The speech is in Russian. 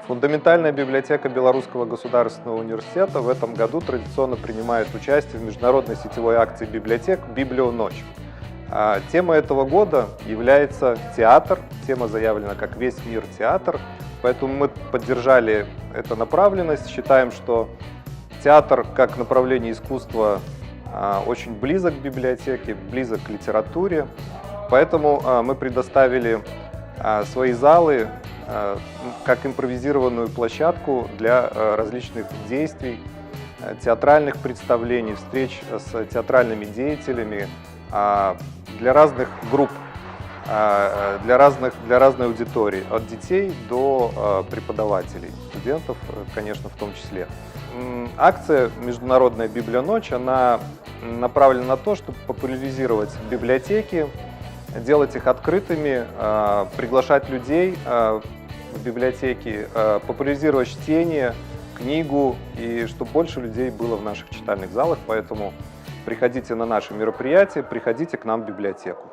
Фундаментальная библиотека Белорусского государственного университета в этом году традиционно принимает участие в международной сетевой акции библиотек «Библионочь». Тема этого года является театр. Тема заявлена как «Весь мир театр», поэтому мы поддержали эту направленность. Считаем, что театр как направление искусства очень близок к библиотеке, близок к литературе. Поэтому мы предоставили свои залы как импровизированную площадку для различных действий, театральных представлений, встреч с театральными деятелями, для разных групп, для разной аудитории, от детей до преподавателей, студентов, конечно, в том числе. Акция «Международная Библионочь», она направлена на то, чтобы популяризировать библиотеки, делать их открытыми, приглашать людей в библиотеки, популяризировать чтение, книгу, и чтобы больше людей было в наших читальных залах. Поэтому приходите на наши мероприятия, приходите к нам в библиотеку.